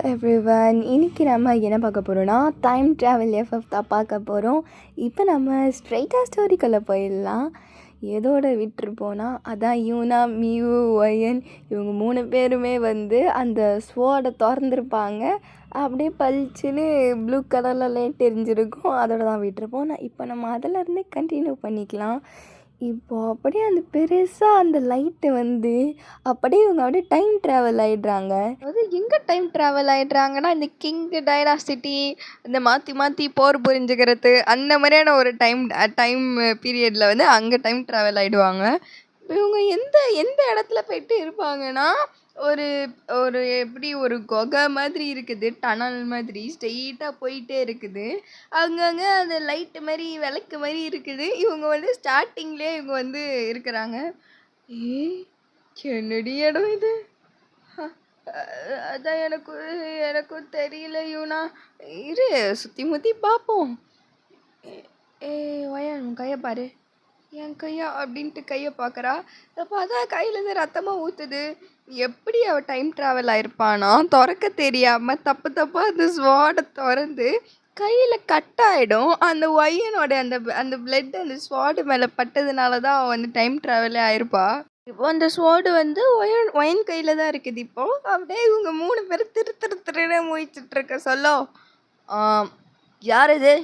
Everyone. இன்னைக்கு நம்ம என்ன பார்க்க போகிறோம்னா டைம் ட்ராவல் எஃப்எஃப் தான் பார்க்க போகிறோம். இப்போ நம்ம ஸ்ட்ரைட்டாக ஸ்டோரிக்குள்ளே போயிடலாம். எதோட விட்டுருப்போனா அதான் யூனா, மியூ, ஒயன் இவங்க 3 பேருமே வந்து அந்த ஸ்வோர்டை திறந்துருப்பாங்க. அப்படியே பளிச்சுன்னு ப்ளூ கலரில் லைட் எரிஞ்சிருக்கும். அதோட தான் விட்டுருப்போம். இப்போ நம்ம அதிலேருந்தே கண்டினியூ பண்ணிக்கலாம். இப்போது அப்படியே அந்த பெருசாக அந்த லைட்டு வந்து அப்படியே இவங்க அப்படியே டைம் ட்ராவல் ஆகிடுறாங்க. அதாவது எங்கே டைம் ட்ராவல் ஆகிடுறாங்கன்னா, இந்த கிங் டைனாசிட்டி இந்த மாற்றி மாற்றி போர் புரிஞ்சுக்கிறது அந்த மாதிரியான ஒரு டைம் பீரியடில் வந்து அங்கே டைம் ட்ராவல் ஆகிடுவாங்க. இவங்க எந்த எந்த இடத்துல போயிட்டு இருப்பாங்கன்னா, ஒரு ஒரு எப்படி ஒரு குகை மாதிரி இருக்குது, டனல் மாதிரி ஸ்ட்ரெயிட்டாக போயிட்டே இருக்குது. அங்கங்கே அந்த லைட்டு மாதிரி விளக்கு மாதிரி இருக்குது. இவங்க வந்து ஸ்டார்டிங்லேயே இவங்க வந்து இருக்கிறாங்க. ஏய், என்னடி இடம் இது? அதான் எனக்கும் தெரியல யூனா. இரு, சுற்றி முற்றி பார்ப்போம். ஒயன் உன் கையை பாரு. என் கையா அப்படின்ட்டு கையை பார்க்குறா. அப்போ அதான் கையிலேருந்து ரத்தமாக ஊற்றுது. எப்படி அவள் டைம் ட்ராவல் ஆயிருப்பானா, திறக்க தெரியாமல் தப்பாக அந்த ஸ்வாடை திறந்து கையில் கட் ஆகிடும். அந்த ஒய்யனோட அந்த அந்த பிளட் அந்த ஸ்வாடு மேலே பட்டதுனால தான் அவள் வந்து டைம் ட்ராவலே ஆயிருப்பா. இப்போ அந்த ஸ்வாடு வந்து ஒயன் கையில் தான் இருக்குது. இப்போ அப்படியே இவங்க 3 பேர் திருன்னு முழிச்சிட்டு இருக்க சொல்லோ. யார் இது?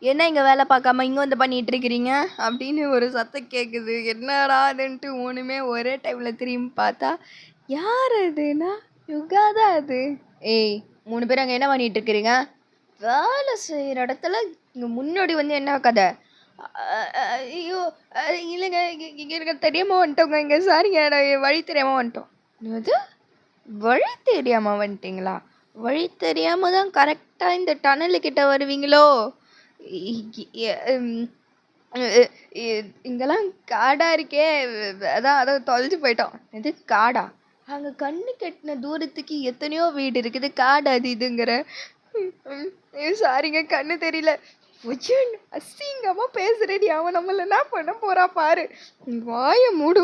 என்ன இங்கே வேலை பார்க்காம இங்கே வந்து பண்ணிகிட்டு இருக்கிறீங்க அப்படின்னு ஒரு சத்தம் கேட்குது. என்னடா அதுன்ட்டு 3மே ஒரே டைமில் திரும்பி பார்த்தா யார் அதுன்னா யுகா தான் அது. ஏய், 3 பேர் அங்கே என்ன பண்ணிகிட்டு இருக்கிறீங்க? வேலை செய்கிற இடத்துல இங்கே முன்னாடி வந்து என்ன கதை? ஐயோ, இல்லைங்க, இங்கே இருக்க தெரியாமல் வந்துட்டோங்க. இங்கே சாரிங்க, வழி தெரியாமல் வந்துட்டோம். அது வழி தெரியாமல் வந்துட்டிங்களா? வழி தெரியாமல் தான் கரெக்டாக இந்த டனலுக்கிட்ட வருவீங்களோ? இங்கெல்லாம் காடாக இருக்கே, அதான் தொலைஞ்சு போயிட்டோம். இது காடா? அங்கே கண்ணு கட்டின தூரத்துக்கு எத்தனையோ வீடு இருக்குது, காடு அது இதுங்கிற. சாரிங்க, கண்ணு தெரியல. அசிங்கமா பேசுறேடி. அவன் நம்மள என்ன பண்ண போறா பாரு. வாய மூடு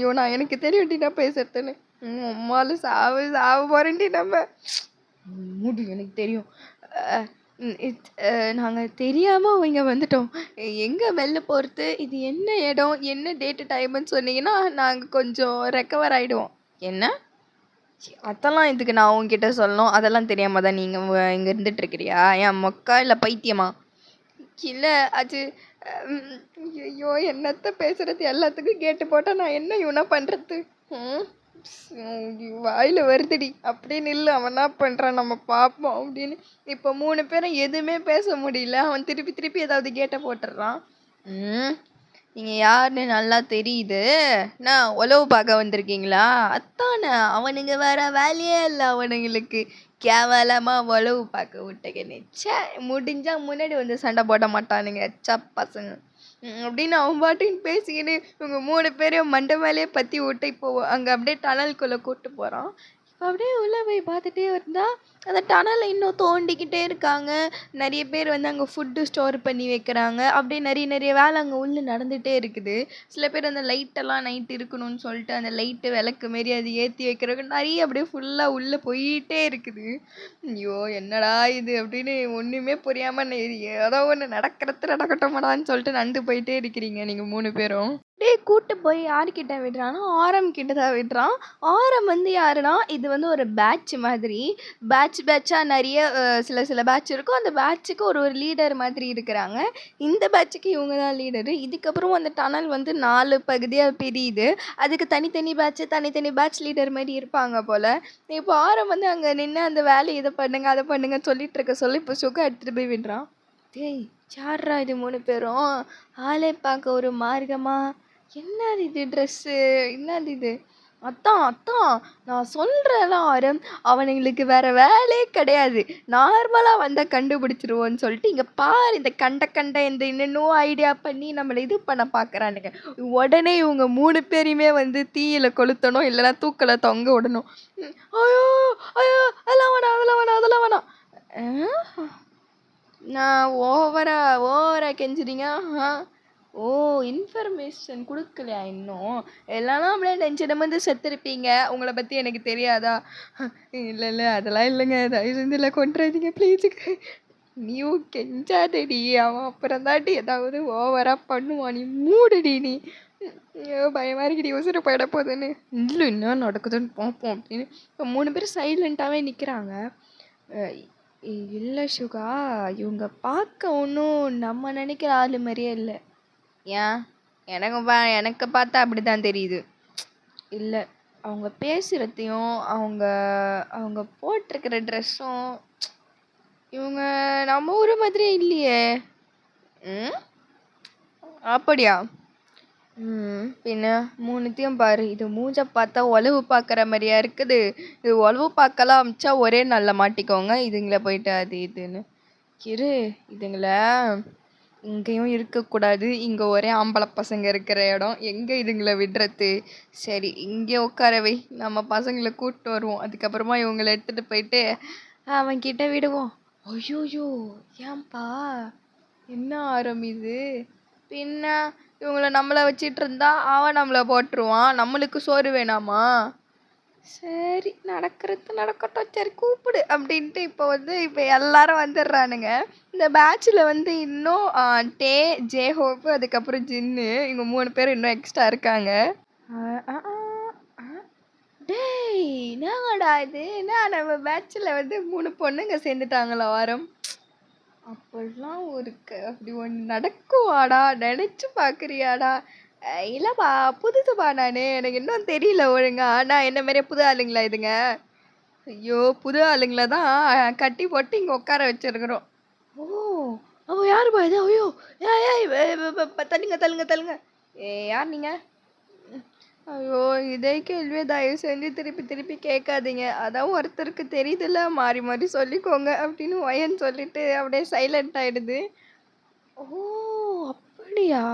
யோனா, எனக்கு தெரியும்டி நான் பேசுறதுன்னு. அம்மால சாவு போறேன்டி நம்ம. மூடு, எனக்கு தெரியும். நாங்கள் தெரியாமல் இங்கே வந்துட்டோம். எங்கே வெளில போகிறது, இது என்ன இடம், என்ன டேட்டு டைமுன்னு சொன்னீங்கன்னா நாங்கள் கொஞ்சம் ரெக்கவர் ஆகிடுவோம். என்ன? அதெல்லாம் இதுக்கு நான் உங்ககிட்ட சொல்லணும்? அதெல்லாம் தெரியாமல் தான் நீங்கள் இங்கே இருந்துகிட்ருக்கிறியா? ஏன் மொக்கா இல்லை பைத்தியமா? இல்லை, அது ஐயோ, என்னத்த பேசுகிறது? எல்லாத்துக்கும் கேட்டு போட்டால் நான் என்ன இவனா பண்ணுறது? வாயில் வருதுடி. அப்படின்னு இல்லை, அவன் என்ன பண்ணுறான் நம்ம பார்ப்போம் அப்படின்னு. இப்போ 3 பேரும் எதுவுமே பேச முடியல. அவன் திருப்பி ஏதாவது கேட்ட போட்டுடுறான். நீங்கள் யாருன்னு நல்லா தெரியுது. நான் உளவு பார்க்க வந்திருக்கீங்களா? அத்தானே, அவனுங்க வேற வேலையே இல்லை அவனுங்களுக்கு. கேவலமாக உளவு பார்க்க விட்டேன்னு. முடிஞ்சால் முன்னாடி வந்து சண்டை போட மாட்டானுங்க பசங்க அப்படின்னு அவன் பாட்டுன்னு பேசிக்கின்னு இவங்க 3 பேரையும் மண்டை மேலேயே பற்றி விட்டு இப்போ அங்கே அப்படியே டனல்குள்ளே கூப்பிட்டு போகிறான். இப்போ அப்படியே உள்ளே போய் பார்த்துட்டே இருந்தால் அந்த டனலை இன்னும் தோண்டிக்கிட்டே இருக்காங்க. நிறைய பேர் வந்து அங்கே ஃபுட்டு ஸ்டோர் பண்ணி வைக்கிறாங்க. அப்படியே நிறைய வேலை அங்கே உள்ளே நடந்துகிட்டே இருக்குது. சில பேர் அந்த லைட்டெல்லாம் நைட் இருக்கணும்னு சொல்லிட்டு அந்த லைட்டு விளக்கு மாரி அது ஏற்றி வைக்கிறதுக்கு நிறைய அப்படியே ஃபுல்லாக உள்ளே போயிட்டே இருக்குது. ஐயோ, என்னடா இது அப்படின்னு ஒன்றுமே புரியாமல் ஏதோ ஒன்று நடக்கட்டுமாடான்னு சொல்லிட்டு நடந்து போயிட்டே இருக்கிறீங்க நீங்கள் 3 பேரும். அப்படியே கூட்டு போய் யார்கிட்ட விடுறான்னா ஆரம் கிட்ட தான் விடுறான். ஆரம் வந்து யாருன்னா, இது வந்து ஒரு பேட்ச் மாதிரி. பேட்சாக நிறைய சில பேட்ச் இருக்கும். அந்த பேட்சுக்கு ஒரு லீடர் மாதிரி இருக்கிறாங்க. இந்த பேட்சுக்கு இவங்க தான் லீடரு. இதுக்கப்புறம் அந்த டனல் வந்து 4 பகுதியாக பிரியுது. அதுக்கு தனித்தனி பேட்ச் லீடர் மாதிரி இருப்பாங்க போல். இப்போ ஆரம் வந்து அங்கே நின்று அந்த வேலையை இதை பண்ணுங்க அதை பண்ணுங்கன்னு சொல்லிட்டு இருக்க சொல்லி இப்போ சுகா எடுத்துகிட்டு போய் விடுறான். டேய், யார்ரா இது 3 பேரும்? ஆளே பார்க்க ஒரு மார்க்கமா? என்னது இது ட்ரெஸ்ஸு? என்னது இது? அத்தான் நான் சொல்கிறேன்ல ஆரம், அவனுங்களுக்கு வேறு வேலையே கிடையாது. நார்மலாக வந்தால் கண்டுபிடிச்சிருவோன்னு சொல்லிட்டு இங்கே பாரு, இந்த கண்ட இந்த என்னென்னோ ஐடியா பண்ணி நம்மளை இது பண்ண பார்க்குறானுங்க. உடனே இவங்க 3 பேரையுமே வந்து தீயில் கொளுத்தணும், இல்லைன்னா தூக்கில் தொங்க விடணும். ஐயோ அதெல்லாம் வேணாம். நான் ஓவரா கெஞ்சுறீங்க. ஓ! இன்ஃபர்மேஷன் குடுக்கலையா இன்னும்? இல்லன்னா அப்படியே நெஞ்ச நிமிர்ந்து செத்துருப்பீங்க. உங்கள பத்தி எனக்கு தெரியாதா? இல்ல, இல்ல அதெல்லாம் இல்லங்க. தயவு செஞ்சு இல்ல கொன்றாதீங்க ப்ளீஸுங்க. நீயும் கெஞ்சாதடி. அவன் அப்புறம் தாண்டி ஏதாவது ஓவரா பண்ணுவான். நீ மூடுடி நீ. ஐயோ! பயமா இருக்குடி உசுரு போயிட போதுன்னு. இல்ல என்ன நடக்குதுன்னு பார்ப்போம் அப்படின்னு. இப்போ 3 பேரும் சைலண்டாவே நிக்கிறாங்க. அ இல்ல சுகா, இவங்க பார்க்க ஒண்ணும் நம்ம நெனைக்கிற ஆளு மாரியே இல்ல. ஏன்? எனக்கு பார்த்தா அப்படிதான் தெரியுது. இல்ல. அவங்க பேசுறதையும், அவங்க அவங்க போட்டிருக்கிற ட்ரெஸ்ஸும் இவங்க நம்ம ஊரு மாதிரியே இல்லையே. ம். அப்படியா? பின்ன 3த்தையும் பாரு. இது மூஞ்ச பார்த்தா உளவு பார்க்குற மாரியா இருக்குது. இது உளவு பார்க்கலாம் அமிச்சா ஒரே நாள்ல மாட்டிக்கோங்க. இதுங்கள போயிட்டு அது இதுன்னு. இரு இதுங்கள இங்கேயும் இருக்கக்கூடாது. இங்க ஒரே ஆம்பள பசங்க இருக்கிற இடம். எங்க இதுங்கள விடுறது? சரி இங்கே உட்கார வை. நம்ம பசங்கள கூட்டிட்டு வருவோம். அதுக்கப்புறமா இவங்கள எடுத்துட்டு போயிட்டு அவன்கிட்ட விடுவோம். ஐயோயோ! ஏன்பா? என்ன ஆரம்பிது? பின்ன இவங்கள நம்மள வச்சிட்டு இருந்தா அவன் நம்மள போட்டுருவான். நம்மளுக்கு சோறு வேணாமா? சரி நடக்கிறது நடக்கட்டும். சரி கூப்பிடு அப்படின்ட்டு இப்போ எல்லாரும் வந்துடுறானுங்க. இந்த பேட்ச்ல வந்து இன்னும் டே, ஜே-ஹோப் அதுக்கப்புறம் ஜின்னு இவங்க 3 பேர் இன்னும் எக்ஸ்ட்ரா இருக்காங்க. அ, அ, அ, அ. டேய் என்னங்கடா இது? என்ன நம்ம பேட்ச்ல வந்து 3 பொண்ணுங்க சேர்ந்துட்டாங்களா வாரம்? அப்படிலாம் அப்படி ஒன்று நடக்குவாடா? நினைச்சு பார்க்குறியாடா? இல்லப்பா புதுசுப்பா நானு. எனக்கு இன்னும் தெரியல ஒழுங்கா. ஆனா என்ன மாரியே புது ஆளுங்களா இதுங்க? ஐயோ! புது ஆளுங்கள தான் கட்டி போட்டு இங்க உட்கார வச்சிருக்கிறோம். ஓ! அப்ப யாருப்பா இது? ஐயோ! ஏய் ஏய் தள்ளுங்க தள்ளுங்க தள்ளுங்க. யார் நீங்க? ஐயோ! இதே கேள்விய தயவு செஞ்சு திருப்பி திருப்பி கேட்காதீங்க. அதான் ஒருத்தருக்கு தெரியுதுல்ல மாறி மாறி சொல்லிக்கோங்க அப்படின்னு ஒயன்னு சொல்லிட்டு அப்படியே சைலண்ட் ஆயிடுது. ஓ! அப்படியா?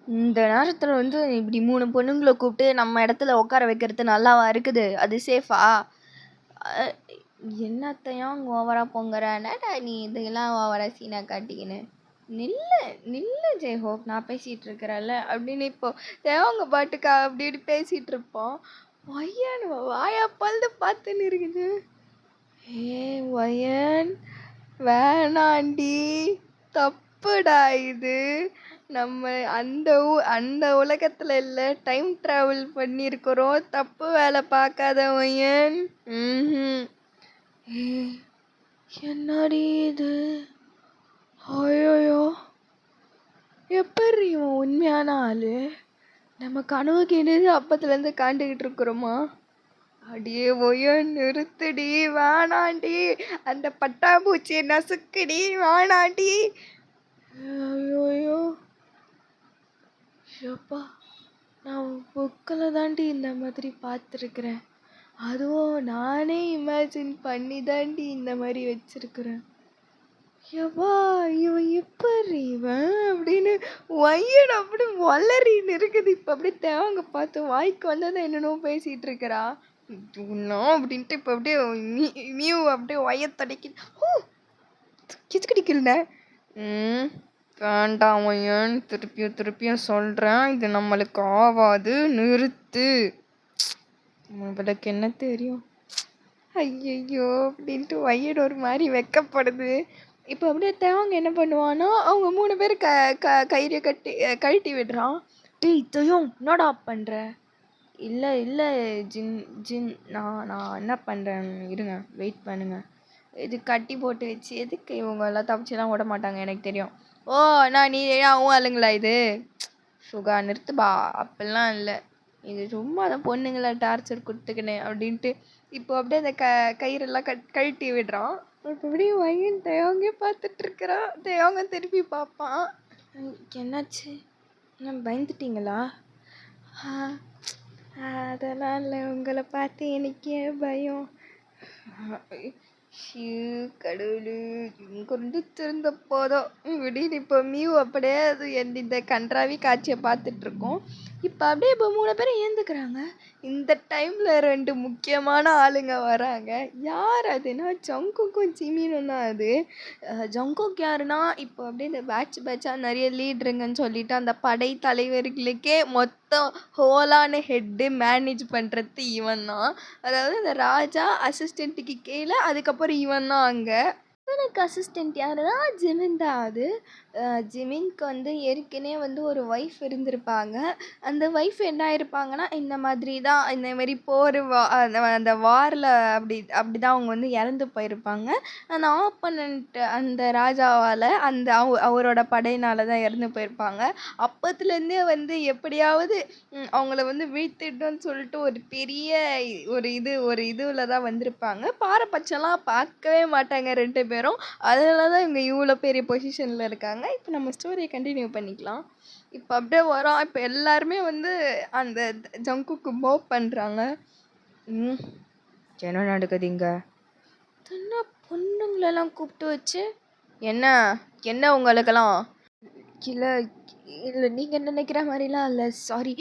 இந்த நேரத்துல வந்து இப்படி 3 பொண்ணுங்கள கூப்பிட்டு நம்ம இடத்துல உட்கார வைக்கிறது நல்லாவா இருக்குது? அது சேஃபா? அ என்னத்தையா அங்க ஓவரா பொங்குற? என்னடா நீ இதெல்லாம் ஓவரா சீனா காட்டிக்கின்னு? நில்லு நில்லு ஜெய்ஹோப் நான் பேசிட்டு இருக்கிறேன்ல அப்படின்னு இப்போ தேவங்க பாட்டுக்கு அப்படி இப்படி பேசிட்டு இருப்போம். ஒய்யான் வாயா பல்து பார்த்துன்னு இருக்குது. ஏ ஒயன் வேணாண்டி தப்புடா இது. நம்ம அந்த உலகத்துல இல்ல டைம் டிராவல் பண்ணியிருக்கிறோம். தப்பு வேலை பார்க்காத ஒயன். ஏ என்னடி இது? ஐயோயோ! எப்பட்ரி இவன் உண்மையான ஆளு? நம்ம கனவு கிணறு அப்பத்துலேருந்து காண்டுகிட்டு இருக்கிறோமா? அடியே ஒயன் நிறுத்துடி வேணாண்டி. அந்த பட்டாம்பூச்சியை நசுக்குடி வேணாண்டி. ஐயோயோ! ஷப்பா! நான் புக்கில் தாண்டி இந்த மாதிரி பார்த்துருக்குறேன். அதுவும் நானே இமேஜின் பண்ணி தாண்டி இந்த மாதிரி வச்சிருக்கிறேன். யப்பா! இவன் எப்பட்ரி இவன்? அப்படின்னு ஒய்யன் அப்படி ஒளறின்னு இருக்குது. இப்போ அப்படியே தேவங்க பார்த்து வாய்க்கு வந்ததை என்னென்னமோ பேசிட்டு இருக்கிறா. உன்னா அப்படின்ட்டு இப்போ அப்படியே மியூ அப்படியே ஒய்யத்தடிக்கி கிச்சுக்கடிக்கல. வேண்டாம் ஒய்யன். திருப்பியும் திருப்பியும் சொல்கிறேன். இது நம்மளுக்கு ஆவாது. நிறுத்து. உங்களுக்கு என்ன தெரியும்? ஐயையோ! அப்படின்ட்டு ஒய்யன் ஒரு மாதிரி வெட்கப்படுது. இப்போ அப்படியே தேவங்க என்ன பண்ணுவான்னா, அவங்க 3 பேர் கயிறை கழட்டி விடுறான். டேய் தயம் என்னடா பண்ற? இல்லை இல்லை ஜின் ஜின் நான் நான் என்ன பண்ணுறேன் இருங்க வெயிட் பண்ணுங்க. இது கட்டி போட்டு வச்சு எதுக்கு இவங்க எல்லாம் தப்பிச்சுலாம் விட மாட்டாங்க எனக்கு தெரியும். ஓ நான் நீ உன் ஆளுங்களா இது? சுகா நிறுத்துபா. அப்படிலாம் இல்லை. இது சும்மா தான் பொண்ணுங்களை டார்ச்சர் கொடுத்துக்கினேன் அப்படின்ட்டு இப்போ அப்படியே அந்த கயிறெல்லாம் கழட்டி விடுறான். இப்போ அப்படியே வயன் தேவங்க பார்த்துட்டு இருக்கிறான். தேவங்க திருப்பி பார்ப்பான். என்னாச்சு? என்ன பயந்துட்டீங்களா? அதெல்லாம் இல்லை. உங்களை பார்த்து எனக்கு ஏன் பயம்? கடவுளு கொண்டு திருந்த போதும் விடின்னு இப்போ மியூ அப்படியே அது இந்த கன்றாவி காட்சியை பார்த்துட்டு இருக்கோம். இப்ப அப்படியே இப்ப 3 பேரும் ஏந்துக்கிறாங்க. இந்த டைம்ல 2 முக்கியமான ஆளுங்க வராங்க. யார் அதுன்னா, ஜங்குக்கும் ஜிமினும் தான் அது. ஜங்குக் யாருன்னா, இப்போ அப்படியே இந்த பேட்சா நெறைய லீடருங்கன்னு சொல்லிட்டு, அந்த படை தலைவர்களுக்கே மொத்தம் ஹோலான ஹெட்டு மேனேஜ் பண்றது இவன் தான். அதாவது இந்த ராஜா அசிஸ்டன்ட்டுக்கு கீழ, அதுக்கப்புறம் இவன் தான் அங்க. இவனுக்கு அசிஸ்டன்ட் யாருன்னா, ஜிமின் தான் அது. ஜிமின்க்கு வந்து ஏற்கனவே வந்து ஒரு ஒய்ஃப் இருந்திருப்பாங்க. அந்த ஒய்ஃப் என்ன ஆயிருப்பாங்கன்னா, இந்த மாதிரி தான் இந்த மாரி போர் அந்த வார்ல அப்படிதான் அவங்க வந்து இறந்து போயிருப்பாங்க. அந்த ஆப்போனன்ட் அந்த ராஜாவால அந்த அவரோட படையினால தான் இறந்து போயிருப்பாங்க. அப்பத்துலேருந்தே வந்து எப்படியாவது அவங்கள வந்து வீழ்த்திடணும்னு சொல்லிட்டு ஒரு பெரிய ஒரு இதுல தான் வந்திருப்பாங்க. பாரபட்சம்லாம் பார்க்கவே மாட்டாங்க 2 பேரும். அதனால தான் இவங்க இவ்வளோ பெரிய பொசிஷன்ல இருக்காங்க. இப்போ நம்ம ஸ்டோரியை கண்டினியூ பண்ணிக்கலாம். இப்போ அப்படியே வரோம். இப்போ எல்லாருமே வந்து அந்த ஜங்குக்கு மூவ் பண்ணுறாங்க. என்ன நடக்குது இங்க? என்ன பொண்ணுங்களெல்லாம் கூப்பிட்டு வச்சு என்ன என்ன உங்களுக்கெல்லாம் இல்லை இல்லை நீங்கள் நினைக்கிற மாதிரிலாம் இல்லை, சாரி.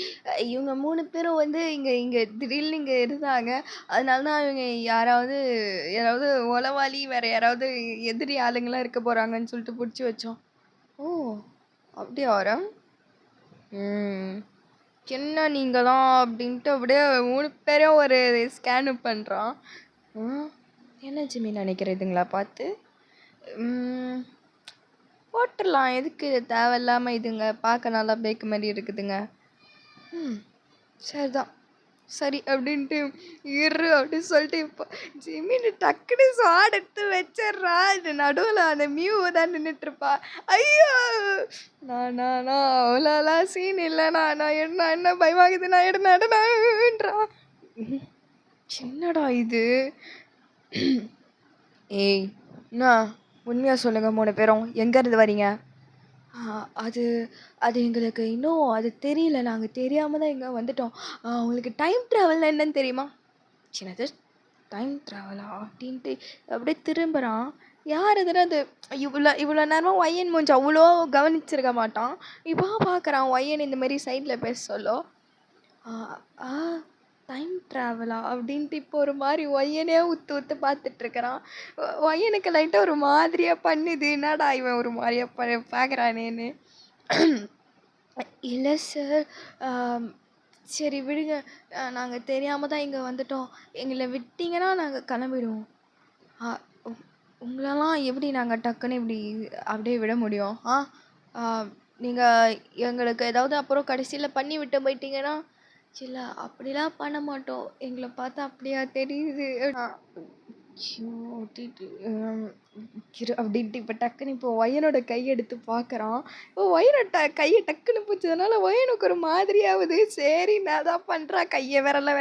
இவங்க 3 பேரும் வந்து இங்கே திடீர்னு இங்கே இருந்தாங்க. அதனால தான் இவங்க யாராவது உளவாளி வேறு யாராவது எதிரி ஆளுங்களாம் இருக்க போகிறாங்கன்னு சொல்லிட்டு பிடிச்சி வச்சோம். ஓ அப்படியா வரோம். என்ன நீங்களாம் அப்படின்ட்டு அப்படியே 3 பேரையும் ஒரு ஸ்கேனு பண்ணுறான். என்ன ஜிம்மி நினைக்கிறதுங்களா பார்த்து போட்டுடலாம். எதுக்கு தேவையில்லாமல் இதுங்க பார்க்க நல்லா பேக்கு மாதிரி இருக்குதுங்க. சரிதான் சரி அப்படின்ட்டு அப்படின்னு சொல்லிட்டு இப்போ ஜிமின்னு டக்குன்னு ஸ்வாட் எடுத்து வச்சிட்றா. இந்த நடுவில் அந்த மியூவை தான் நின்றுட்டுருப்பா. ஐயோ நான் அவ்வளோலாம் சீன் இல்லைண்ணா, நான் என்ன பயமாகுது, நான் நடனான்றா. என்னடா இது? ஏய் என்ன உண்மையாக சொல்லுங்கள், 3 பேரும் எங்கேருந்து வரீங்க? அது அது எங்களுக்கு இன்னும் அது தெரியல. நாங்கள் தெரியாமல் தான் இங்கே வந்துட்டோம். உங்களுக்கு டைம் ட்ராவல்னா என்னன்னு தெரியுமா? சின்னது டைம் ட்ராவலா அப்படின்ட்டு அப்படியே திரும்புகிறான். யார் எதுனா அது இவ்வளோ நேரமாக ஒய்யன் மூஞ்சி அவ்வளோ கவனிச்சிருக்க மாட்டான். இப்போ பார்க்குறான் ஒய்யன் இந்த மாதிரி சைடில் பேச சொல்ல. டைம் ட்ராவலா அப்படின்ட்டு இப்போ ஒரு மாதிரி ஒய்யனே உத்து பார்த்துட்ருக்கிறான். ஒய்யனுக்கு லைட்டாக ஒரு மாதிரியாக பண்ணுது. என்னடா இவன் ஒரு மாதிரியாக பார்க்குறானேன்னு. இல்லை சார், சரி விடுங்க, நாங்கள் தெரியாமல் தான் இங்கே வந்துட்டோம். எங்களை விட்டிங்கன்னா நாங்கள் கிளம்பிடுவோம். உங்களெல்லாம் எப்படி நாங்கள் டக்குன்னு இப்படி அப்படியே விட முடியும்? நீங்கள் எங்களுக்கு ஏதாவது அப்புறம் கடைசியில் பண்ணி விட்டு போயிட்டீங்கன்னா? இல்லை அப்படிலாம் பண்ண மாட்டோம். எங்களை பார்த்தா அப்படியா தெரியுது அப்படின்ட்டு இப்போ டக்குன்னு இப்போ ஒயனோட கையெடுத்து பார்க்குறான். இப்போ ஒயனோட கையை டக்குன்னு பிடிச்சதுனால ஒயனுக்கு ஒரு மாதிரியாகுது. சரி நான் தான் பண்ணுறா, கையை விரலை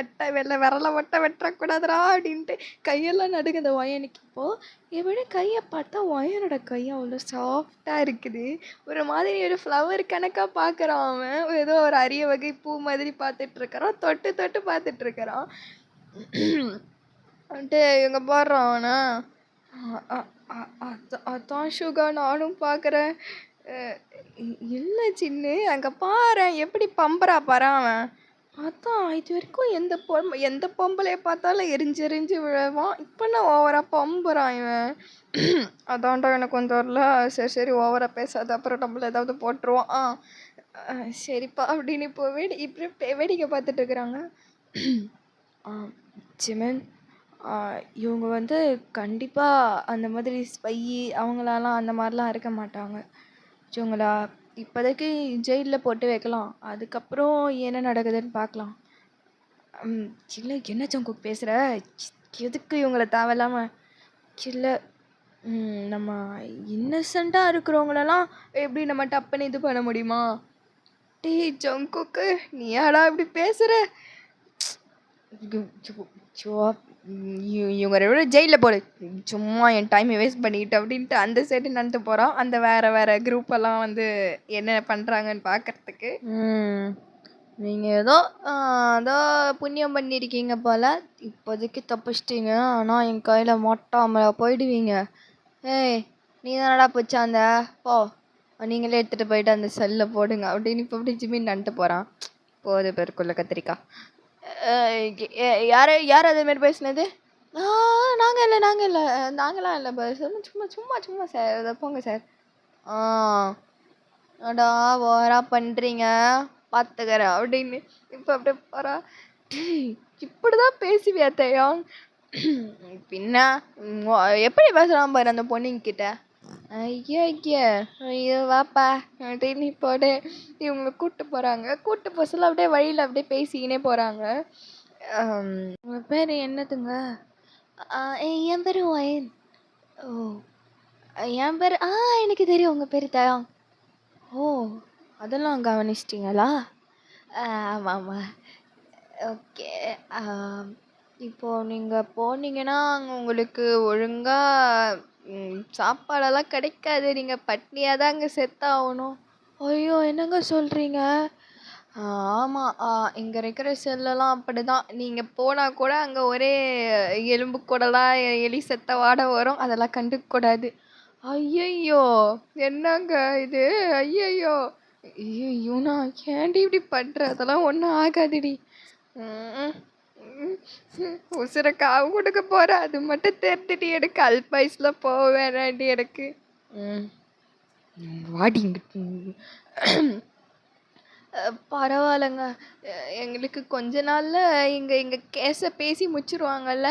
வெட்டக்கூடாதுரா அப்படின்ட்டு கையெல்லாம் நடுங்குது ஒயனுக்கு. இப்போது எப்படி கையை பார்த்தா ஒயனோட கையை அவ்வளோ சாஃப்டாக இருக்குது. ஒரு மாதிரி ஒரு ஃப்ளவர் கணக்காக பார்க்குறான் அவன். ஏதோ ஒரு அரிய வகை பூ மாதிரி பார்த்துட்ருக்கிறான். தொட்டு பார்த்துட்ருக்கிறான். வந்துட்டு இவங்க பாடுறான் அவனா. அதான் சுகா, நானும் பார்க்குறேன். இல்லை சின்னு, அங்கே பாரு எப்படி பம்பரா பாரு அவன். அதான் இது வரைக்கும் எந்த பொம்பளையை பார்த்தாலும் எரிஞ்சு விழவான். இப்போ நான் ஓவராக பம்புறான் இவன். அதான்டா எனக்கு கொஞ்சம் வரல. சரி ஓவராக பேசாத, அப்புறம் நம்மள ஏதாவது போட்டுருவான். சரிப்பா அப்படின்னு இப்போ இப்படி வேடிக்கை பார்த்துட்டு இருக்கிறாங்க. ஜிமின், இவங்க வந்து கண்டிப்பாக அந்த மாதிரி ஸ்பை அவங்களாலாம் அந்த மாதிரிலாம் இருக்க மாட்டாங்க. இவங்களா இப்போதைக்கு ஜெயிலில் போட்டு வைக்கலாம். அதுக்கப்புறம் என்ன நடக்குதுன்னு பார்க்கலாம். இல்லை என்ன ஜங்குக் பேசுகிற? எதுக்கு இவங்கள தேவையில்லாமல்? இல்லை நம்ம இன்னசென்ட்டாக இருக்கிறவங்களெல்லாம் எப்படி நம்ம டப்புன்னு இது பண்ண முடியுமா? டே ஜங்குக்கு, நீ யாரா இப்படி பேசுகிற? இவங்க ரெண்டு ஜெயிலில் போடு, சும்மா என் டைமை வேஸ்ட் பண்ணிக்கிட்டு அப்படின்ட்டு அந்த சைடு நடந்து போகிறான். அந்த வேறு குரூப்பெல்லாம் வந்து என்ன பண்ணுறாங்கன்னு பார்க்குறதுக்கு. நீங்கள் ஏதோ புண்ணியம் பண்ணியிருக்கீங்க போல், இப்போதைக்கு தப்பிச்சிட்டிங்க. ஆனால் என் கையில் மாட்டாமல் போயிடுவீங்க. ஏய் நீ தானடா பிடிச்சாந்த, போ நீங்களே எடுத்துகிட்டு போயிட்டு அந்த செல்லில் போடுங்க அப்படின்னு இப்போ அப்படி ஜிமின் நடந்துட்டு போகிறான். போது பேருக்குள்ள கத்திரிக்காய். யார் யார் அதே மாதிரி பேசுனது? நாங்கள் இல்லை நாங்கள் இல்லை நாங்களாம் இல்லை சும்மா சும்மா சும்மா சார் இதை போங்க சார். அடா ஓரா பண்ணுறீங்க பார்த்துக்கிறேன் அப்படின்னு. இப்போ அப்படியே போகிறா. இப்படிதான் பேசுவியா தயம்? பின்ன எப்படி பேசுகிறான் பாரு அந்த பொண்ணுங்கிட்ட. ஐயோ ஐயா ஐயோ வாப்பா அப்படின்னு போடு இவங்களை கூப்பிட்டு போகிறாங்க. கூப்பிட்டு போக சொல்ல அப்படியே வழியில் அப்படியே பேசிக்கினே போகிறாங்க. உங்கள் பேர் என்னதுங்க? என் பேர் ஒயன். ஓ என் பேர் எனக்கு தெரியும் உங்கள் பேர் தயம். ஓ அதெல்லாம் கவனிச்சிட்டிங்களா? ஆமாம் ஆமாம். ஓகே. இப்போது நீங்கள் போனீங்கன்னா அங்கே உங்களுக்கு ஒழுங்காக சாப்பாடெல்லாம் கிடைக்காது. நீங்கள் பட்னியாக தான் அங்கே செத்தாகணும். ஐயோ என்னங்க சொல்கிறீங்க? ஆமாம். இங்கே இருக்கிற செல்லெல்லாம் அப்படி தான். நீங்கள் போனால் கூட அங்கே ஒரே எலும்பு கூடலாம் எலி செத்த வாடை வரும். அதெல்லாம் கண்டுக்கூடாது. ஐயையோ என்னங்க இது? ஐயையோ ஐயோ நான் ஏன்டி இப்படி பண்ணுற? அதெல்லாம் ஒன்றும் ஆகாதுடி. உசுரை காவு கொடுக்க போற அது மட்டும் தெரிஞ்சுட்டு எனக்கு அல்பாயுஸ்ல போக வேணாண்டி எனக்கு. வாடி பரவாயில்லைங்க. எங்களுக்கு கொஞ்ச நாள்ல எங்க கேஸை பேசி முடிச்சிருவாங்கல்ல.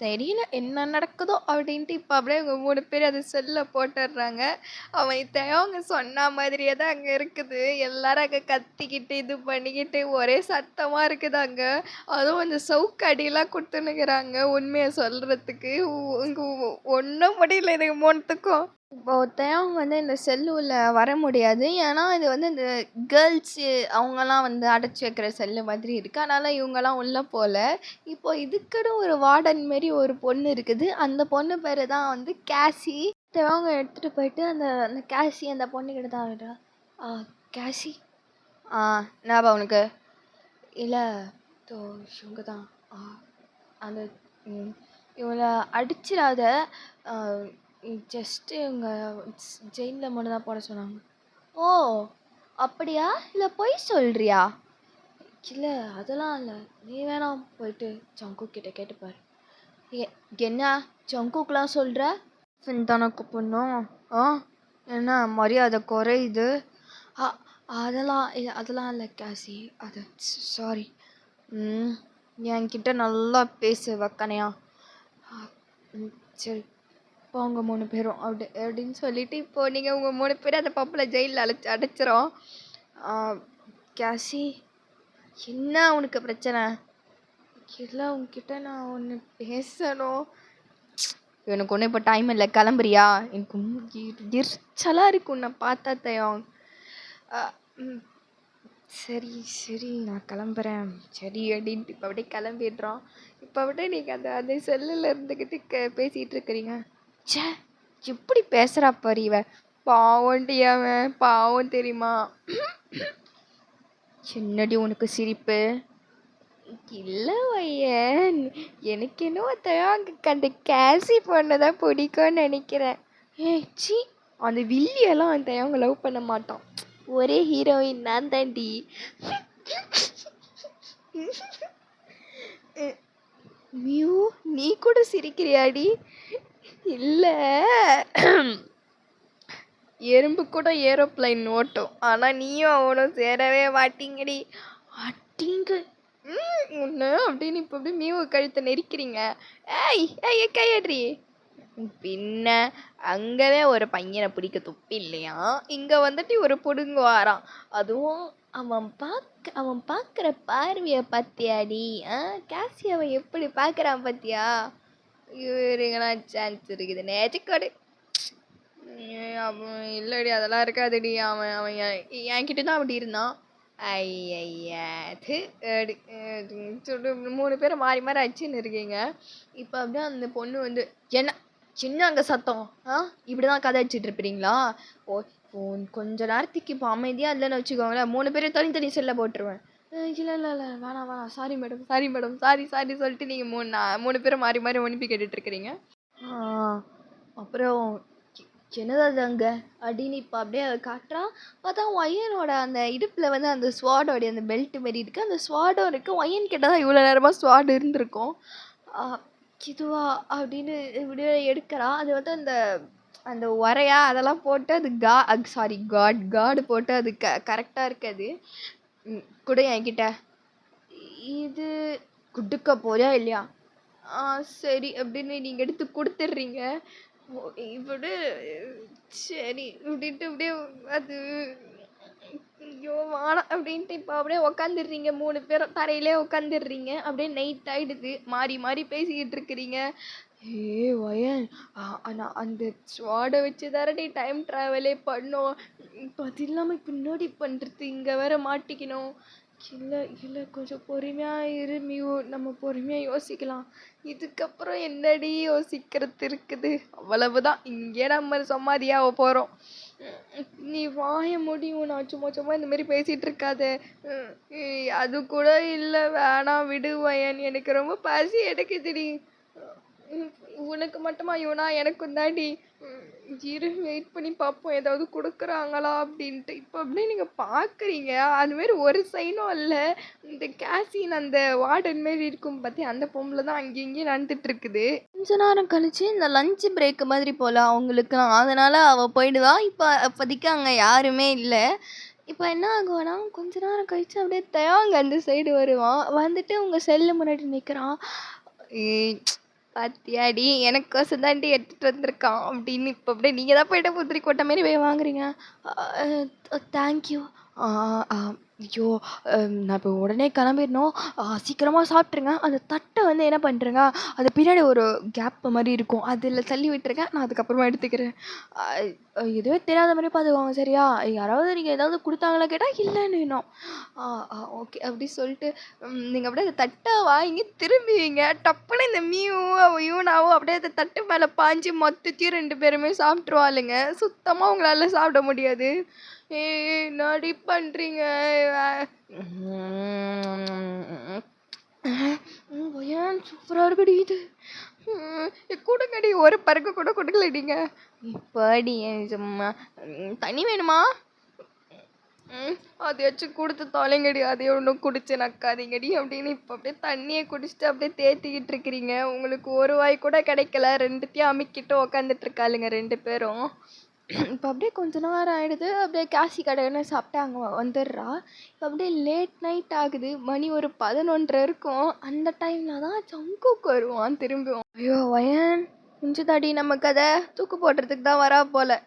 தெரியல என்ன நடக்குதோ அப்படின்ட்டு இப்போ அப்படியே இவங்க 3 பேர் அது செல்ல போட்டுடுறாங்க. அவன் தேவங்க சொன்ன மாதிரியே தான் அங்கே இருக்குது. எல்லாரும் அங்கே கத்திக்கிட்டு இது பண்ணிக்கிட்டு ஒரே சத்தமாக இருக்குது அங்கே. அதுவும் அந்த சவுக்கு அடியெல்லாம் கொடுத்துன்னுக்குறாங்க உண்மையை சொல்கிறதுக்கு. இங்கே ஒன்றும் முடியல இதுக்கு 3த்துக்கும். இப்போ தேவங்க வந்து இந்த செல்லுல வர முடியாது. ஏன்னா இது வந்து இந்த கேர்ள்ஸு அவங்கெல்லாம் வந்து அடைச்சி வைக்கிற செல்லு மாதிரி இருக்குது. அதனால் இவங்கெல்லாம் உள்ளே போகல. இப்போ இதுக்குன்னு ஒரு வார்டன் மாரி ஒரு பொண்ணு இருக்குது. அந்த பொண்ணு பேர் தான் வந்து கேசி. தேவங்க எடுத்துகிட்டு போயிட்டு அந்த அந்த கேசி அந்த பொண்ணுக்கிட்ட தான் விடுறா. கேசி ஞாபகம் உனக்கு இல்லை? இவங்க தான் அந்த இவளை அடிச்சிடாத. ஜஸ்ட்டு இவங்க ஜெயிலில் மட்டும் தான் போட சொன்னாங்க. ஓ அப்படியா? இல்லை பொய் சொல்கிறியா? இல்லை அதெல்லாம் இல்லை. நீ வேணாம் போயிட்டு ஜங்குக் கிட்ட கேட்டுப்பாரு. என்ன ஜங்குக்லாம் சொல்கிற? தானக்கு பொண்ணும் என்ன மரியாதை குறையுது? அதெல்லாம் இல்லை கேசி. அது சாரி. என்கிட்ட நல்லா பேசு வக்கனையா. சரி போங்க 3 பேரும் அப்படின்னு சொல்லிட்டு இப்போ நீங்கள் உங்கள் 3 பேரும் அந்த பப்பில் ஜெயிலில் அடைச்சிரும். கேசி என்ன உனக்கு பிரச்சனை? இல்லை உங்ககிட்ட நான் ஒன்று பேசணும். எனக்கு ஒன்றும் இப்போ டைம் இல்லை, கிளம்புறியா? எனக்கு எரிச்சலாக இருக்கு உன்னை பார்த்தா தயம். சரி சரி நான் கிளம்புறேன் சரி அப்படின்ட்டு இப்போ அப்படியே கிளம்பிடுறோம். இப்போ அப்படியே நீங்கள் அந்த செல்லில் இருந்துக்கிட்டு பேசிகிட்டு இருக்கிறீங்க. ச்சே எப்படி பேசுகிறா பாரு இவ. பாவம்டி அவன் பாவம் தெரியுமா? என்னடி உனக்கு சிரிப்பு? இல்லை வையன் எனக்கு என்னவோ அந்த கேசி பொண்ணை தான் பிடிக்கும்னு நினைக்கிறேன். சி அந்த வில்லியெல்லாம் அந்த அவங்க லவ் பண்ண மாட்டான். ஒரே ஹீரோயின் நான் தாண்டி. மியூ நீ கூட சிரிக்கிறியாடி? இல்லை எறும்பு கூட ஏரோப்ளைன் ஓட்டும். ஆனால் நீயும் அவனும் சேரவே மாட்டீங்கடி. அட்டிங்க ஒன்று அப்படின்னு இப்போ அப்படி மீவு கழுத்தை நெரிக்கிறீங்க. ஏய் கையட்ரி. பின்ன அங்கவே ஒரு பையனை பிடிக்க துப்பி இல்லையா? இங்கே வந்துட்டு ஒரு பொடுங்கு வாரான். அதுவும் அவன் பார்க்குற பார்வையை பார்த்தியாடி? கேசி அவன் எப்படி பார்க்குறான் பார்த்தியா? இவருங்களாம் சான்ஸ் இருக்குது நேச்சுக்கோடு. அவன் இல்லடி அதெல்லாம் இருக்காதுடி. அவன் என்கிட்ட தான் அப்படி இருந்தான். ஐயையாது சொல்லிட்டு 3 பேரை மாறி மாறி அடிச்சுன்னு இருக்கீங்க. இப்போ அப்படியே அந்த பொண்ணு வந்து என்ன சின்ன அங்கே சத்தம் இப்படி தான் கதை அடிச்சுட்டு இருப்பீங்களா? கொஞ்ச நேரத்துக்கு இப்போ அமைதியாக இல்லைன்னு வச்சுக்கோங்களேன் 3 பேரும் தனி செல்ல போட்டுருவேன். இல்லை வேணாம் சாரி மேடம் சாரி சொல்லிட்டு நீங்கள் 3 பேரும் மாறி மாறி ஒன்றுப்பி கேட்டுட்ருக்கிறீங்க. அப்புறம் என்னது அது அங்கே அப்படின்னு இப்போ அப்படியே அதை காட்டுறான். பார்த்தா ஒயனோட அந்த இடுப்பில் வந்து அந்த ஸ்வாடோடைய அந்த பெல்ட் மாரி இருக்குது. அந்த ஸ்வாடும் இருக்குது. ஒயன் கிட்ட தான் இவ்வளோ நேரமாக ஸ்வாட் இருந்திருக்கும். இதுவா அப்படின்னு இப்படியே எடுக்கிறான். அது வந்து அந்த அந்த உரையா அதெல்லாம் போட்டு அது காடு போட்டு அது கரெக்டாக இருக்காது. கூட என்கிட்ட இது குடுக்க போறியா இல்லையா? சரி அப்படின்னு நீங்கள் எடுத்து கொடுத்துட்றீங்க. இப்படி சரி அப்படின்ட்டு அப்படியே அது ஐயோ வேணாம் அப்படின்ட்டு இப்போ அப்படியே உக்காந்துடுறீங்க. 3 பேரும் தரையிலே உக்காந்துடுறீங்க. அப்படியே நைட் ஆகிடுது. மாறி மாறி பேசிக்கிட்டு இருக்கிறீங்க. வயன் நான் அந்த ஸ்வாடை வச்சு தானே டைம் ட்ராவலே பண்ணோம். இப்போ அது இல்லாமல் பின்னாடி பண்ணுறது இங்கே வேற மாட்டிக்கணும். இல்லை இல்லை கொஞ்சம் பொறுமையாக இரு மியூ, நம்ம பொறுமையாக யோசிக்கலாம். இதுக்கப்புறம் என்னடி யோசிக்கிறது இருக்குது? அவ்வளவுதான், இங்கே நம்ம சமாதியாக போகிறோம். நீ வாய முடியும், நான் சும்மா சும்மா இந்த மாதிரி பேசிகிட்டு இருக்காத. அது கூட இல்லை, வேணாம் விடு வயன், எனக்கு ரொம்ப பசி எடுக்குதுடி. உனக்கு மட்டுமா இவனா? எனக்கும் தாண்டி. இரு வெயிட் பண்ணி பார்ப்போம் ஏதாவது கொடுக்குறாங்களா அப்படின்ட்டு. இப்போ அப்படியே நீங்கள் பார்க்குறீங்க, அதுமாரி ஒரு சைனும் இல்லை. இந்த கேசின் அந்த வார்டன் மாரி இருக்கும் பார்த்தி, அந்த பொம்பளை தான் அங்கேயும் இங்கேயும் நடந்துட்டு இருக்குது. கொஞ்ச நேரம் கழிச்சு இந்த லஞ்ச் பிரேக் மாதிரி போல அவங்களுக்குலாம், அதனால் அவள் போயிடுவா. இப்போ அப்போதைக்கு அங்கே யாருமே இல்லை. இப்போ என்ன ஆகுவானா, கொஞ்ச நேரம் கழிச்சு அப்படியே தயாங்க அந்த சைடு வருவான். வந்துட்டு உங்கள் செல்லு முன்னாடி நிற்கிறான். பாத்தியாடி, எனக்கோசம் தாண்டி எடுத்துகிட்டு வந்திருக்கான் அப்படின்னு. இப்போ அப்படியே நீங்கள் தான் போய்ட்டு புத்திரி கொட்ட மாரி போய் வாங்குறீங்க. தேங்க்யூ. ஐயோ, நான் இப்போ உடனே கிளம்பிடணும். சீக்கிரமாக சாப்பிட்ருங்க. அந்த தட்டை வந்து என்ன பண்ணுறேங்க, அது பின்னாடி ஒரு கேப் மாதிரி இருக்கும், அதில் தள்ளி விட்டுருங்க, நான் அதுக்கப்புறமா எடுத்துக்கிறேன். எதுவே தெரியாத மாதிரி பார்த்துக்கோங்க சரியா? யாராவது நீங்கள் ஏதாவது கொடுத்தாங்களா கேட்டால் இல்லைன்னு வேணும். ஓகே அப்படி சொல்லிட்டு நீங்கள் அப்படியே அந்த தட்டை வாங்கி திரும்புவீங்க. டப்புன்னு இந்த யூனாவும் அப்படியே அந்த தட்டு மேலே பாஞ்சு மொத்தத்தையும் 2 பேருமே சாப்பிட்ருவாளுங்க. சுத்தமாக உங்களால் சாப்பிட முடியாது. என்னடி பண்ணுறீங்க? ஏன் சூப்பராக இருக்குடி இது. கொடுங்கடி, ஒரு பருக்கு கூட கொடுக்கலடிங்க. இப்படி சும்மா தண்ணி வேணுமா? அதையாச்சும் கொடுத்து தொலைங்கடி, அதையும் ஒன்றும் குடிச்சு நக்காதீங்கடி அப்படின்னு. இப்போ அப்படியே தண்ணியை குடிச்சிட்டு அப்படியே தேத்திக்கிட்டு இருக்கிறீங்க. உங்களுக்கு ஒரு வாய் கூட கிடைக்கல, 2த்தையும் அமுக்கிட்டு உக்காந்துட்டு இருக்காளுங்க 2 பேரும். இப்போ அப்படியே கொஞ்ச நேரம் ஆகிடுது. அப்படியே காசி கடைன்னு சாப்பிட்டு அங்கே வந்துடுறா. இப்போ அப்படியே லேட் நைட் ஆகுது. மணி ஒரு 11:30 இருக்கும். அந்த டைமில் தான் ஜங்குக் வருவான் திரும்பவும். ஐயோ வயன், கொஞ்சம் தாடி, நம்ம கதை தூக்கு போடுறதுக்கு தான் வரா போல.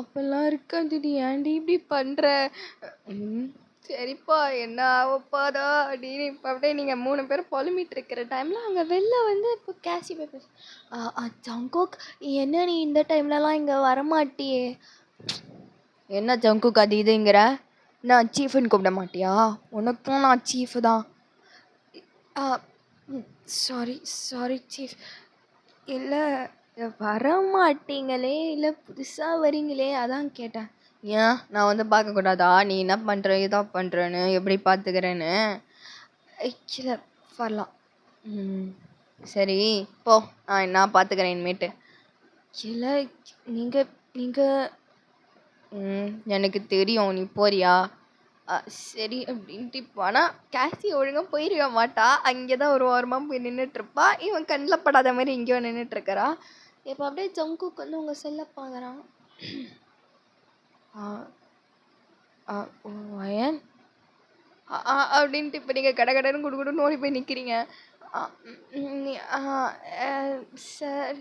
அப்பெல்லாம் இருக்காதுடி, ஏன்டி இப்படி பண்ணுற? சரிப்பா, என்ன ஆகப்போதோ அப்படின்னு. இப்போ அப்படியே நீங்கள் 3 பேரும் புலம்பிட்டு இருக்கிற டைமில் அங்கே வெளில வந்து இப்போ கேசி பேப்பர். ஜங்குக், என்ன நீ இந்த டைம்லலாம் இங்கே வரமாட்டியே? என்ன ஜங்குக் அது இதுங்கிற? நான் சீஃப்னு கூப்பிட மாட்டியா? உனக்கும் நான் சீஃபு தான். Sorry chief. இல்லை வரமாட்டீங்களே, இல்லை புதுசாக வரீங்களே, அதான் கேட்டேன். ஏன் நான் வந்து பார்க்கக்கூடாதா நீ என்ன பண்ணுற இதா பண்ணுறேன்னு, எப்படி பார்த்துக்கிறேன்னு? இல்லை வரலாம். சரி போ, நான் பார்த்துக்கிறேன் இனிமேட்டு. இல்லை நீங்கள் எனக்கு தெரியும், நீ போறியா? சரி அப்படின்ட்டு. இப்போ ஆனால் கேசி ஒழுங்காக போயிருக்க மாட்டா. அங்கே தான் ஒரு ஓரமாக போய் நின்றுட்டுருப்பா. இவன் கண்ணில் படாத மாதிரி இங்கேயோ நின்றுட்டுருக்கிறா. இப்போ அப்படியே ஜங்குக்கு வந்து உங்கள் செல்லை பார்க்குறான். வயன் அப்படின்ட்டு இப்போ நீங்கள் கடன்னு குடுக்குன்னு ஓடி போய் நிற்கிறீங்க. சார்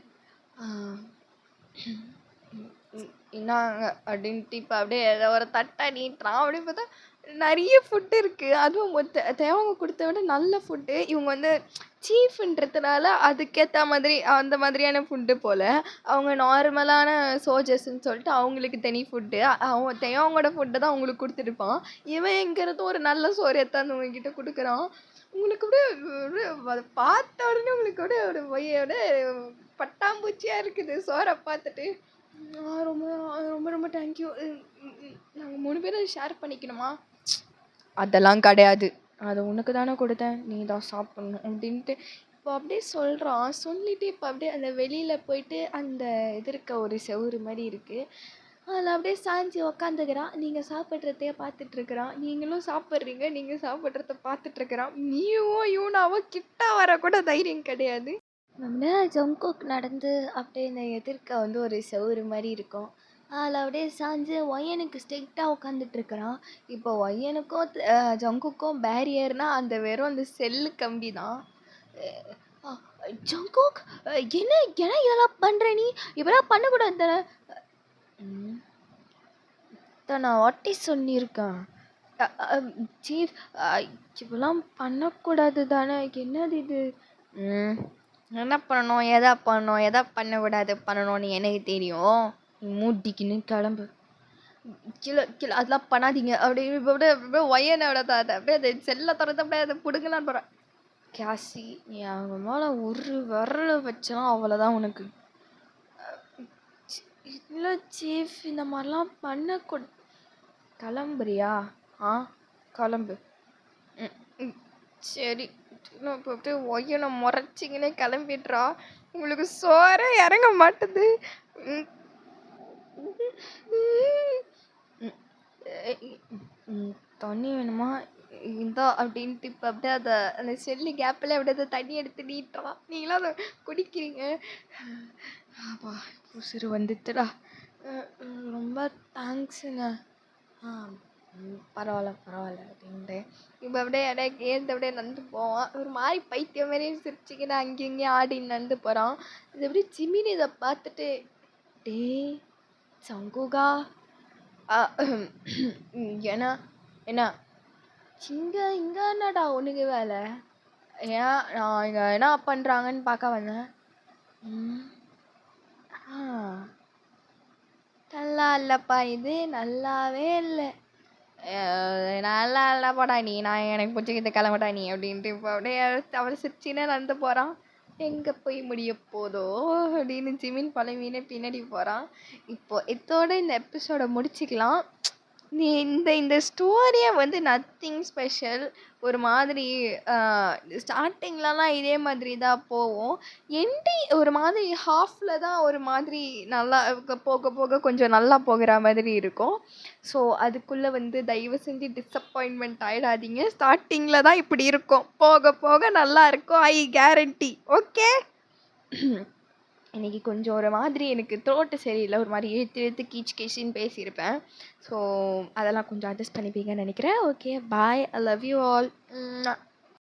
என்னாங்க அப்படின்ட்டு இப்போ அப்படியே ஏதோ ஒரு தட்டை நீட்டுறான். அப்படியே பார்த்தா நிறைய ஃபுட்டு இருக்குது. அதுவும் தேவங்க கொடுத்த விட நல்ல ஃபுட்டு. இவங்க வந்து சீஃப்ன்றதுனால அதுக்கேற்ற மாதிரி அந்த மாதிரியான ஃபுட்டு போல். அவங்க நார்மலான சோல்ஜர்ஸ்ன்னு சொல்லிட்டு அவங்களுக்கு தனி ஃபுட்டு. அவங்க தேவங்களோட ஃபுட்டை தான் அவங்களுக்கு கொடுத்துருப்பான். இவன் எங்கிறது ஒரு நல்ல சோறு எடுத்தாந்து உங்ககிட்ட கொடுக்குறான். உங்களுக்கு அப்படியே அதை பார்த்த உடனே உங்களுக்கு அப்படியே ஒரு வயியோட பட்டாம்பூச்சியாக இருக்குது சோறை பார்த்துட்டு. ரொம்ப ரொம்ப ரொம்ப தேங்க்யூ. நாங்கள் 3 பேரும் ஷேர் பண்ணிக்கணுமா? அதெல்லாம் கிடையாது, அதை உனக்கு தானே கொடுத்தேன், நீ தான் சாப்பிட்ணும் அப்படின்ட்டு. இப்போ அப்படியே சொல்கிறான். சொல்லிட்டு இப்போ அப்படியே அந்த வெளியில் போயிட்டு அந்த எதிர்க்க ஒரு செவுரு மாதிரி இருக்குது, அதில் அப்படியே சாஞ்சி உக்காந்துக்கிறான். நீங்கள் சாப்பிட்றதையே பார்த்துட்ருக்குறான். நீங்களும் சாப்பிட்றீங்க, நீங்கள் சாப்பிட்றத பார்த்துட்ருக்குறான். நீயும் இவனாவோ கிட்ட வரக்கூட தைரியம் கிடையாது. நம்ம ஜங்குக் நடந்து அப்படியே இந்த எதிர்க்க வந்து ஒரு செவுரு மாதிரி இருக்கும், அதில் அப்படியே சாஞ்சு ஒய்யனுக்கு ஸ்ட்ரெயிட்டாக உட்காந்துட்ருக்குறான். இப்போ ஒய்யனுக்கும் ஜங்குக்கும் பேரியர்னால் அந்த வெறும் அந்த செல்லு கம்பி தான். ஜங்குக், என்ன என்ன இதெல்லாம் பண்ணுற நீ? இப்போலாம் பண்ணக்கூடாது தானே. நான் வாட்டி சொல்லியிருக்கேன் சீஃப், இப்போலாம் பண்ணக்கூடாது தானே. என்னது இது? என்ன பண்ணணும், எதா பண்ணணும், எதா பண்ணக்கூடாது பண்ணணும்னு எனக்கு தெரியும். மூட்டிக்கின்னு கிளம்பு. கீழே கீழே அதெல்லாம் பண்ணாதீங்க அப்படின்னு இப்போ அப்படியே அப்படியே ஒயனோட அப்படியே அதை செல்லை திறந்து அப்படியே அதை பிடுங்கலான்னு போகிறேன். கேசி, நீ அவங்க மேலே ஒரு விரல் வச்சா அவ்வளோதான் உனக்கு. இல்லை சீஃப், இந்த மாதிரிலாம் பண்ணக்கூட. கிளம்புறியா? கிளம்பு. சரி, இப்போ அப்படியே ஒய்யனை முறைச்சிங்கன்னே கிளம்பிடுறா. உங்களுக்கு சோறே இறங்க மாட்டுது. தண்ணி வேணுமா? இந்தா அப்படின்ட்டு இப்போ அப்படியே அதை அந்த செல்லு கேப்பில் அப்படியே அதை தண்ணி எடுத்து நீட்டுறான். நீங்களாம் அதை குடிக்கிறீங்க. அப்பா உசுறு வந்துட்டுடா. ரொம்ப தேங்க்ஸுங்க. பரவாயில்ல அப்படின்ட்டு இப்போ அப்படியே இடையே ஏந்து அப்படியே நடந்து போவான். ஒரு மாதிரி பைத்தியம் மாதிரியே சிரிச்சுக்கின்னு அங்கேயும் இங்கேயும் ஆடின்னு நடந்து போகிறான். இது அப்படியே ஜிமினி இதை பார்த்துட்டு, டே சங்குகா, ஏன்னா என்ன இங்கே என்னடா உனக்கு வேலை? ஏன் நான் இங்கே என்ன பண்ணுறாங்கன்னு பார்க்க வந்தேன். நல்லா இல்லைப்பா, இது நல்லாவே இல்லை. நல்லா இல்லை போடா நீ, நான் எனக்கு பிடிச்சிக்கிட்டு கிளம்பட்டா நீ அப்படின்ட்டு இப்போ அப்படியே அவள் சிரிச்சினே நடந்து போகிறான். எங்கே போய் முடிய போதோ அப்படின்னு ஜிமின் பழமீனே பின்னாடி போகிறான். இப்போ இதோட இந்த எபிசோடை முடிச்சுக்கலாம். நீ இந்த ஸ்டோரியை வந்து நத்திங் ஸ்பெஷல். ஒரு மாதிரி ஸ்டார்டிங்லலாம் இதே மாதிரி தான் போவோம். ஒரு மாதிரி ஹாஃபில் தான் ஒரு மாதிரி நல்லா போக போக கொஞ்சம் நல்லா போகிற மாதிரி இருக்கும். ஸோ அதுக்குள்ளே வந்து தயவு செஞ்சு டிஸப்பாயின்மெண்ட் ஆகிடாதீங்க. ஸ்டார்டிங்கில் தான் இப்படி இருக்கும், போக போக நல்லா இருக்கும், ஐ கேரண்டி. ஓகே. இன்றைக்கி கொஞ்சம் ஒரு மாதிரி எனக்கு த்ரோட்டு சரியில்லை, ஒரு மாதிரி இழுத்து இழுத்து கீச்சின்னு பேசியிருப்பேன். ஸோ அதெல்லாம் கொஞ்சம் அட்ஜஸ்ட் பண்ணிப்பீங்கன்னு நினைக்கிறேன். Okay, bye, I love you all.